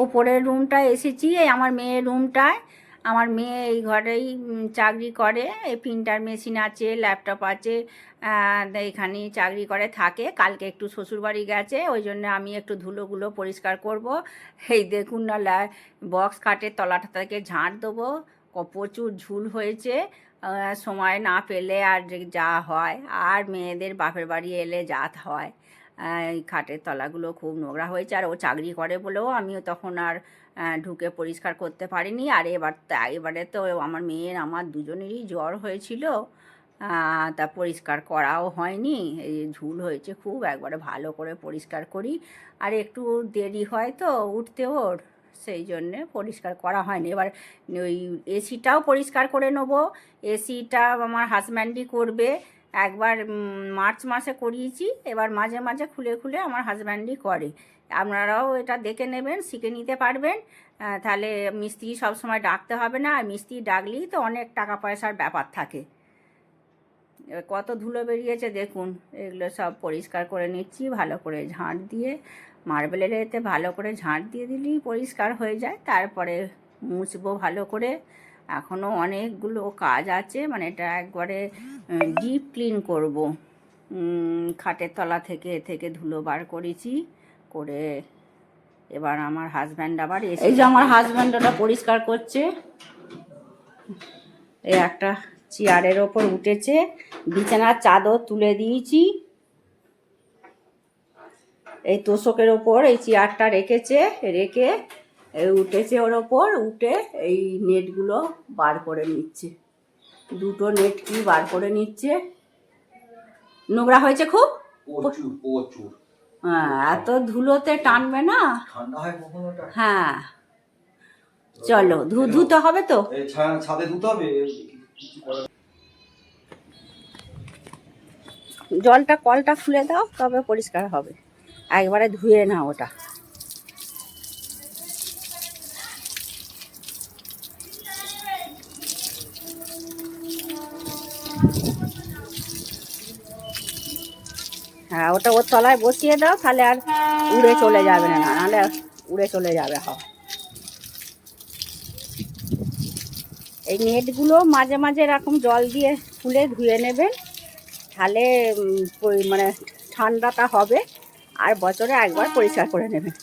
ওপরের রুমটায় এসেছি, এই আমার মেয়ের রুমটায়। আমার মেয়ে এই ঘরেই চাকরি করে, এই প্রিন্টার মেশিন আছে, ল্যাপটপ আছে, এখানেই চাকরি করে থাকে। কালকে একটু শ্বশুরবাড়ি গেছে, ওই জন্য আমি একটু ধুলোগুলো পরিষ্কার করব। এই দেখুন না, বক্স খাটের তলাটা থেকে ঝাঁট দেবো, প্রচুর ঝুল হয়েছে। সময় না পেলে আর যা হয়, আর মেয়েদের বাপের বাড়ি এলে যা হয়, এই খাটের তলাগুলো খুব নোংরা হয়েছে। আর ও চাকরি করে বলেও আমিও তখন আর ঢুকে পরিষ্কার করতে পারিনি। আর এবারে তো আমার মেয়ের আমার দুজনেরই জ্বর হয়েছিল, তা পরিষ্কার করাও হয়নি। এই ঝুল হয়েছে খুব, একবারে ভালো করে পরিষ্কার করি। আর একটু দেরি হয় তো উঠতে ওর, সেই জন্যে পরিষ্কার করা হয়নি। এবার ওই এসিটাও পরিষ্কার করে নেবো। এসিটা আমার হাজব্যান্ডই করবে। একবার মার্চ মাসে করিয়েছি, এবার মাঝে মাঝে খুলে খুলে আমার হাজব্যান্ডই করে। আপনারাও এটা দেখে নেবেন, শিখে নিতে পারবেন। তাহলে মিস্ত্রি সবসময় ডাকতে হবে না, আর মিস্ত্রি ডাকলেই তো অনেক টাকা পয়সার ব্যাপার থাকে। কত ধুলো বেরিয়েছে দেখুন, এগুলো সব পরিষ্কার করে নিচ্ছি ভালো করে ঝাঁট দিয়ে। মার্বেলের এতে ভালো করে ঝাঁট দিয়ে দিলেই পরিষ্কার হয়ে যায়। তারপরে মুছবো ভালো করে। এখনও অনেকগুলো কাজ আছে, মানে এটা একবারে ডিপ ক্লিন করব। খাটের তলা থেকে থেকে ধুলো বার করেছি করে। এবার আমার হাজব্যান্ড আবার এই যে আমার হাজব্যান্ড ওটা পরিষ্কার করছে। এই একটা চেয়ারের ওপর উঠেছে, বিছানার চাদর তুলে দিয়েছি, এই তোষকের ওপর এই চেয়ারটা রেখেছে, রেখে উঠেছে ওর ওপর, উঠে এই নেটগুলো বার করে নিচ্ছে। দুটো নেট কি বার করে নিচ্ছে। নোংরা হয়েছে খুব, প্রচুর। হ্যাঁ, এত ধুলোতে টানবে না। হ্যাঁ, চলো ধুতে হবে তো, ছাদে ধুতে হবে। কলটা খুলে দাও, তবে পরিষ্কার হবে। একবারে ধুয়ে না ওটা। হ্যাঁ, ওটা ওর তলায় বসিয়ে দাও, তাহলে আর উড়ে চলে যাবে না, নাহলে উড়ে চলে যাবে। হাওয়া। এই নেটগুলো মাঝে মাঝে এরকম জল দিয়ে খুলে ধুয়ে নেবেন, তাহলে মানে ঠান্ডাটা হবে। আর বছরে একবার পরিষ্কার করে নেবেন।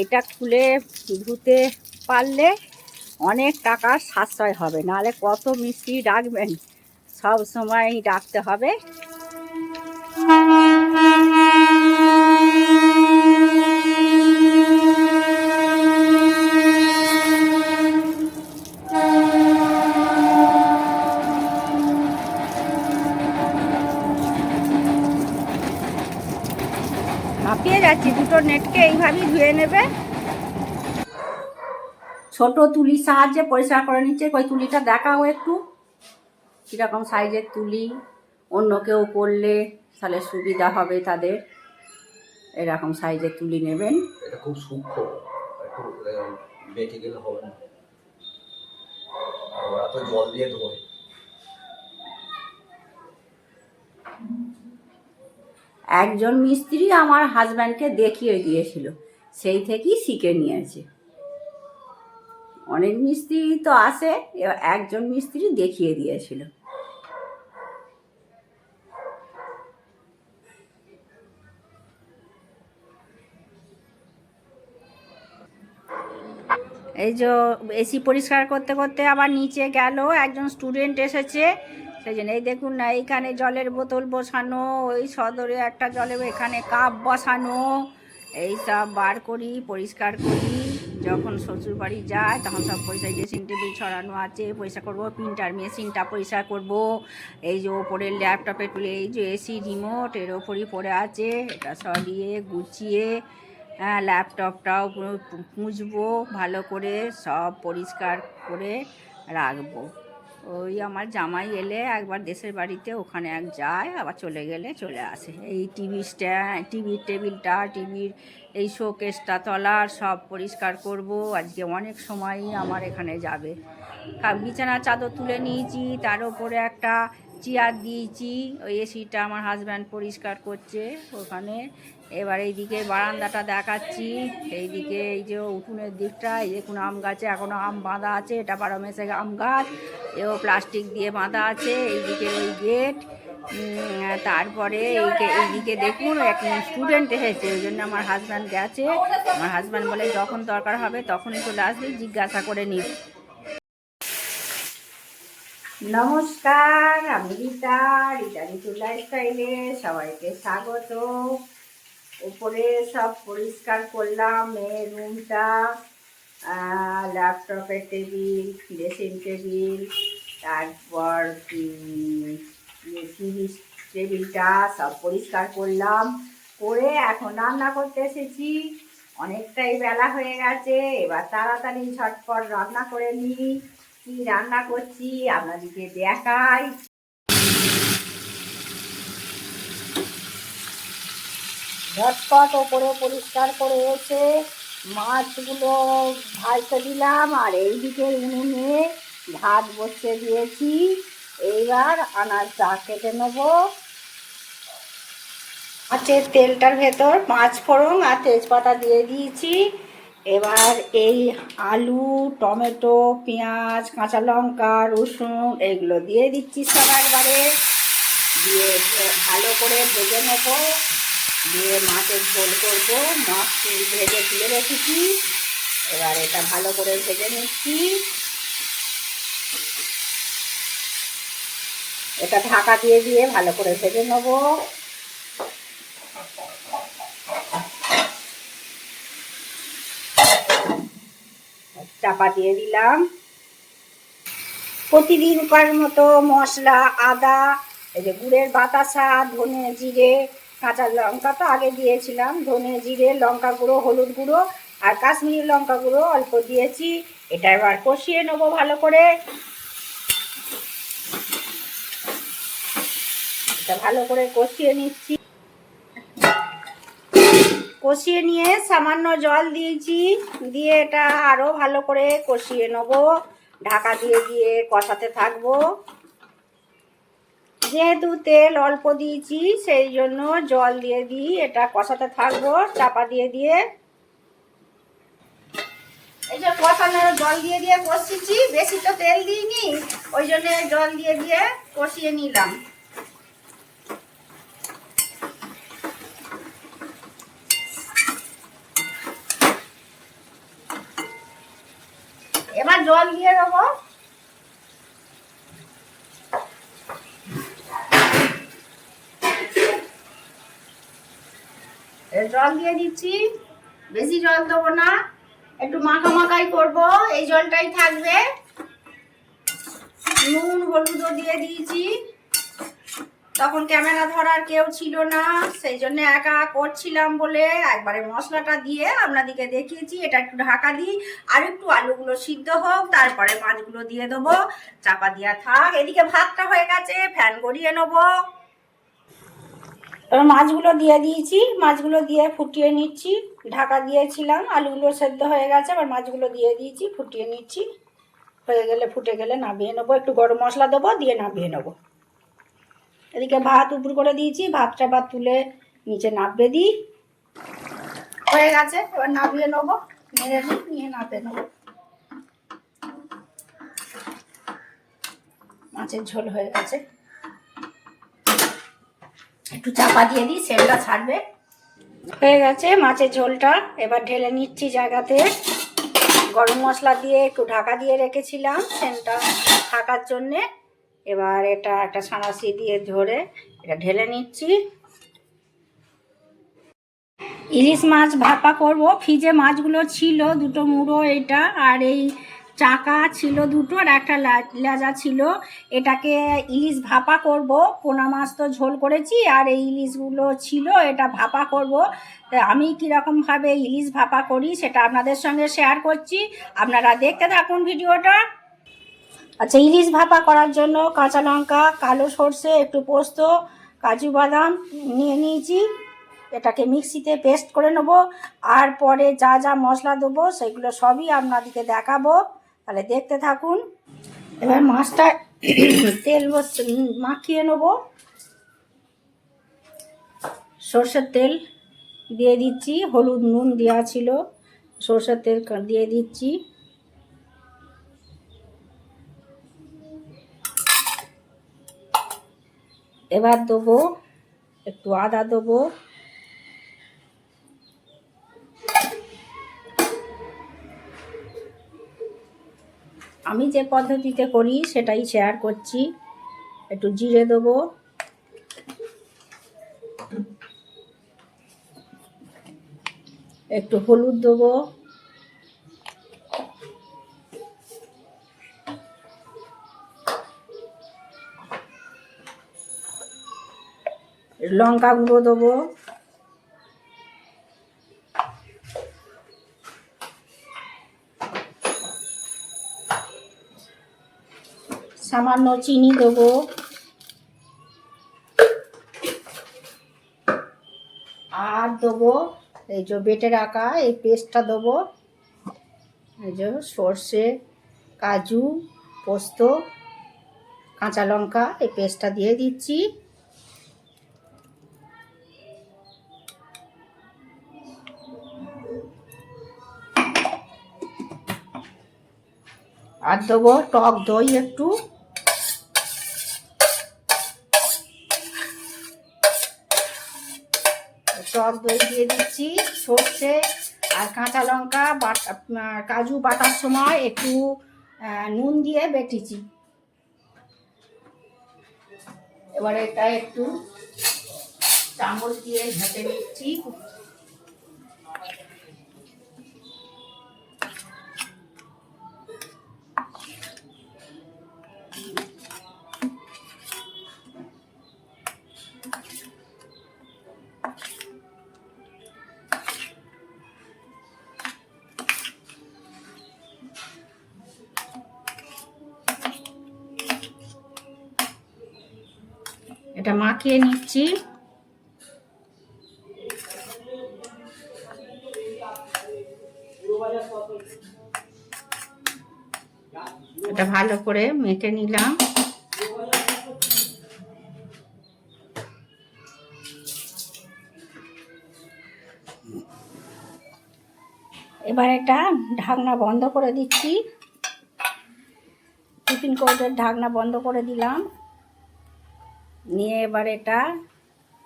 এটা খুলে ধুতে পারলে অনেক টাকার সাশ্রয় হবে, নাহলে কত মিস্ত্রি ডাকবেন, সব সময় ডাকতে হবে। হাঁপিয়ে যাচ্ছি, দুটো নেটকে এইভাবেই ধুয়ে নেবে। ছোট তুলির সাহায্যে পরিষ্কার করে নিচ্ছে। ওই তুলিটা দেখাও একটু, কীরকম সাইজের তুলি। অন্য কেউ করলে তাহলে সুবিধা হবে তাদের। এরকম সাইজের তুলি নেবেন। এটা খুব সূক্ষ্ম, একটু বেঁকে গেলে হবে না, আর ওরা তো জল দিয়ে ধোয়। একজন মিস্ত্রি আমার হাজব্যান্ডকে দেখিয়ে দিয়েছিল, সেই থেকেই শিখে নিয়েছে। অনেক মিস্ত্রি তো আসে, একজন মিস্ত্রি দেখিয়ে দিয়েছিল। এই যে এসি পরিষ্কার করতে করতে আবার নিচে গেল, একজন স্টুডেন্ট এসেছে, সেই জন্য এই দেখুন না, এইখানে জলের বোতল বসানো, ওই সদরে একটা জলের এখানে কাপ বসানো, এই সব বার করি, পরিষ্কার করি। যখন শ্বশুরবাড়ি যায় তখন সব পরিষ্কার, ড্রেসিং টেবিল ছড়ানো আছে, পরিষ্কার করবো। প্রিন্টার মেশিনটা পরিষ্কার করব। এই যে ওপরের ল্যাপটপে তুলে এই যে এসি রিমোট এর ওপরই পড়ে আছে, এটা সরিয়ে গুছিয়ে ল্যাপটপটাও মুছবো ভালো করে, সব পরিষ্কার করে রাখবো। ওই আমার জামাই এলে একবার দেশের বাড়িতে, ওখানে যায়, আবার চলে গেলে চলে আসে। এই টিভির টেবিলটা, টিভির এই শোকেসটা তলার সব পরিষ্কার করব। আজকে অনেক সময়ই আমার এখানে যাবে। বিছানার চাদর তুলে নিয়েছি, তার উপরে একটা চেয়ার দিয়েছি, ওই এসিটা আমার হাজব্যান্ড পরিষ্কার করছে ওখানে। এবার এইদিকে বারান্দাটা দেখাচ্ছি। এইদিকে এই যে উঠোনের দিকটা, এই দেখুন আম গাছে এখনও আম বাঁধা আছে, এটা 12 মাসে আম গাছ, এও প্লাস্টিক দিয়ে বাঁধা আছে। এইদিকে ওই গেট, তারপরে এইদিকে দেখুন এক স্টুডেন্ট এসেছে, ওই জন্য আমার হাজব্যান্ড গেছে। আমার হাজব্যান্ড বলে যখন দরকার হবে তখনই চলে আসবি, জিজ্ঞাসা করে নিস। নমস্কার, আমি রীতা ঋতু লাইফস্টাইলে সবাইকে স্বাগত। উপরে সব পরিষ্কার করলাম, মেয়ের রুমটা, ল্যাপটপের টেবিল, ড্রেসিং টেবিল, তারপর টিভি টেবিলটা সব পরিষ্কার করলাম। করে এখন রান্না করতে এসেছি। অনেকটাই বেলা হয়ে গেছে, এবার তাড়াতাড়ি ঝটপট রান্না করে নিই। কি রান্না করছি আপনাদেরকে দেখাই। ঝটপট ওপরে পরিষ্কার করে এসে মাছগুলো ভাজতে দিলাম, আর এইদিকে উনুনে ভাত বসিয়ে দিয়েছি। এইবার আনাজ চা কেটে নেবো। মাছের তেলটার ভেতর পাঁচ ফোড়ন আর তেজপাতা দিয়ে দিয়েছি। এবার এই আলু, টমেটো, পেঁয়াজ, কাঁচা লঙ্কা, রসুন এগুলো দিয়ে দিচ্ছি সব একবারে। দিয়ে ভালো করে ভেজে নেবো। দিয়ে মাছের ঝোল করবো। মাছ ভেজে তুলে রেখেছি, এবার এটা ভালো করে ভেজে নিচ্ছি। এটা ঢাকা দিয়ে দিয়ে ভালো করে ভেজে নেবো। চাপা দিয়ে দিলাম। প্রতিদিনকার মতো মশলা, আদা, এই যে গুড়ের বাতাসা, ধনে জিরে, কাঁচা লঙ্কা তো আগে দিয়েছিলাম, ধনে জিরে, লঙ্কা গুঁড়ো, হলুদ গুঁড়ো আর কাশ্মীরি লঙ্কা গুঁড়ো অল্প দিয়েছি। এটা এবার কষিয়ে নেবো ভালো করে। এটা ভালো করে কষিয়ে নিচ্ছি। কষিয়ে নিয়ে সামান্য জল দিয়েছি, দিয়ে এটা আরও ভালো করে কষিয়ে নেবো। ঢাকা দিয়ে দিয়ে কষাতে থাকবো। যেহেতু তেল অল্প দিয়েছি সেই জন্য জল দিয়ে দিই, এটা কষাতে থাকবো চাপা দিয়ে দিয়ে। এই যে কষানোর জল দিয়ে দিয়ে কষিয়েছি, বেশি তো তেল দিইনি, ওই জন্য জল দিয়ে দিয়ে কষিয়ে নিলাম। এবার জল দিয়ে দেবো। জল দিয়ে দিচ্ছি, বেশি জল দেবো না, একটু মাখামাখাই করবো, এই জলটাই থাকবে। নুন হলুদও দিয়ে দিয়েছি। তখন ক্যামেরা ধরার কেউ ছিল না, সেই জন্য একা করছিলাম বলে একবারে মশলাটা দিয়ে আপনাদেরকে দেখিয়েছি। এটা একটু ঢাকা দিই, আর একটু আলুগুলো সিদ্ধ হোক, তারপরে মাছগুলো দিয়ে দেবো। চাপা দিয়া থাক। এদিকে ভাতটা হয়ে গেছে, ফ্যান গড়িয়ে নেবো। এবার মাছগুলো দিয়ে দিয়েছি, মাছগুলো দিয়ে ফুটিয়ে নিচ্ছি। ঢাকা দিয়েছিলাম, আলুগুলো সেদ্ধ হয়ে গেছে, এবার মাছগুলো দিয়ে দিয়েছি, ফুটিয়ে নিচ্ছি। হয়ে গেলে, ফুটে গেলে নামিয়ে নেবো। একটু গরম মশলা দেবো, দিয়ে নামিয়ে নেবো। এদিকে ভাত উপর করে দিয়েছি, ভাতটা তুলে নিচে নামিয়ে দিই। হয়ে গেছে, এবার নামিয়ে নেবো। নেড়ে নিয়ে নামিয়ে নেবো। মাছের ঝোল হয়ে গেছে, একটু চাপা দিয়ে দিই, সেলটা ছাড়বে। হয়ে গেছে মাছের ঝোলটা, এবার ঢেলে নিচ্ছি জায়গাতে। গরম মশলা দিয়ে একটু ঢাকা দিয়ে রেখেছিলাম সেলটা থাকার জন্যে। এবার এটা একটা সাঁড়াশি দিয়ে ধরে এটা ঢেলে নিচ্ছি। ইলিশ মাছ ভাপা করব। ফ্রিজে মাছগুলো ছিল, দুটো মুড়ো এটা, আর এই চাকা ছিল দুটো, আর একটা লেজা ছিল। এটাকে ইলিশ ভাপা করব। পোনা মাছ তো ঝোল করেছি, আর এই ইলিশগুলো ছিল, এটা ভাপা করব। আমি কীরকমভাবে ইলিশ ভাপা করি সেটা আপনাদের সঙ্গে শেয়ার করছি, আপনারা দেখতে থাকুন ভিডিওটা। আচ্ছা, ইলিশ ভাপা করার জন্য কাঁচা লঙ্কা, কালো সর্ষে, একটু পোস্ত, কাজু বাদাম নিয়ে নিয়েছি। এটাকে মিক্সিতে পেস্ট করে নেব, আর পরে যা যা মশলা দেবো সেগুলো সবই আপনাদেরকে দেখাবো, তাহলে দেখতে থাকুন। এবার মাছটা তেল মাখিয়ে নেব, সর্ষের তেল। দিয়ে দিচ্ছি, হলুদ নুন দেওয়া ছিল, সরষের তেল দিয়ে দিচ্ছি। এবার দেবো একটু আদা দেবো, আমি যে পদ্ধতিতে করি সেটাই শেয়ার করছি। একটু জিরে দেবো, একটু হলুদ দেবো, লঙ্কা গুঁড়ো দেবো, সামান্য চিনি দেবো, আর দেবো এই যে বেটে রাখা এই পেস্টটা দেবো, এই যে সর্ষে, কাজু, পোস্ত, কাঁচা লঙ্কা এই পেস্টটা দিয়ে দিচ্ছি। আর দেবো টক দই একটু, টক দই দিয়ে দিচ্ছি। সর্ষে আর কাঁচা লঙ্কা কাজু বাটার সময় একটু নুন দিয়ে বেটেছি। এবার এটা একটু চামচ দিয়ে ঘেঁটে নিচ্ছি। এটা মাখিয়ে নিচ্ছি। এটা ভালো করে মেখে নিলাম। এবার এটা ঢাকনা বন্ধ করে দিচ্ছি। টিফিন কৌটোর ঢাকনা বন্ধ করে দিলাম। নিয়ে এবার এটা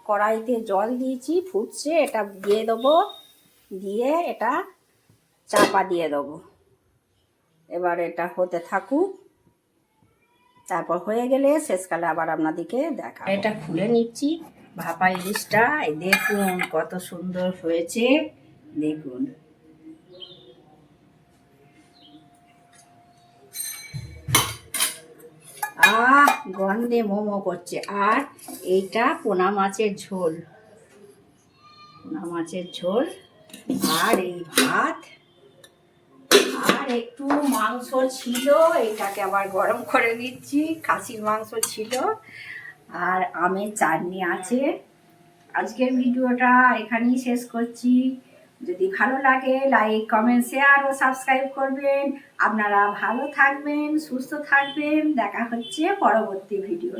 কড়াইতে জল দিয়েছি, ফুটছে, এটা দিয়ে দেবো, দিয়ে এটা চাপা দিয়ে দেবো। এবার এটা হতে থাকুক, তারপর হয়ে গেলে শেষকালে আবার আপনাদেরকে দেখা। এটা খুলে নিচ্ছি ভাপা ইলিশটা। দেখুন কত সুন্দর হয়েছে, দেখুন। গন্ধে মোমো করছে। আর এইটা পোনা মাছের ঝোল, পোনা মাছের ঝোল, আর এই ভাত, আর একটু মাংস ছিল, এটাকে আবার গরম করে দিচ্ছি, খাসির মাংস ছিল, আর আমের চাটনি আছে। আজকের ভিডিওটা এখানেই শেষ করছি। যদি ভালো লাগে লাইক, কমেন্ট, শেয়ার ও সাবস্ক্রাইব করবেন। আপনারা ভালো থাকবেন, সুস্থ থাকবেন। দেখা হচ্ছে পরবর্তী ভিডিও।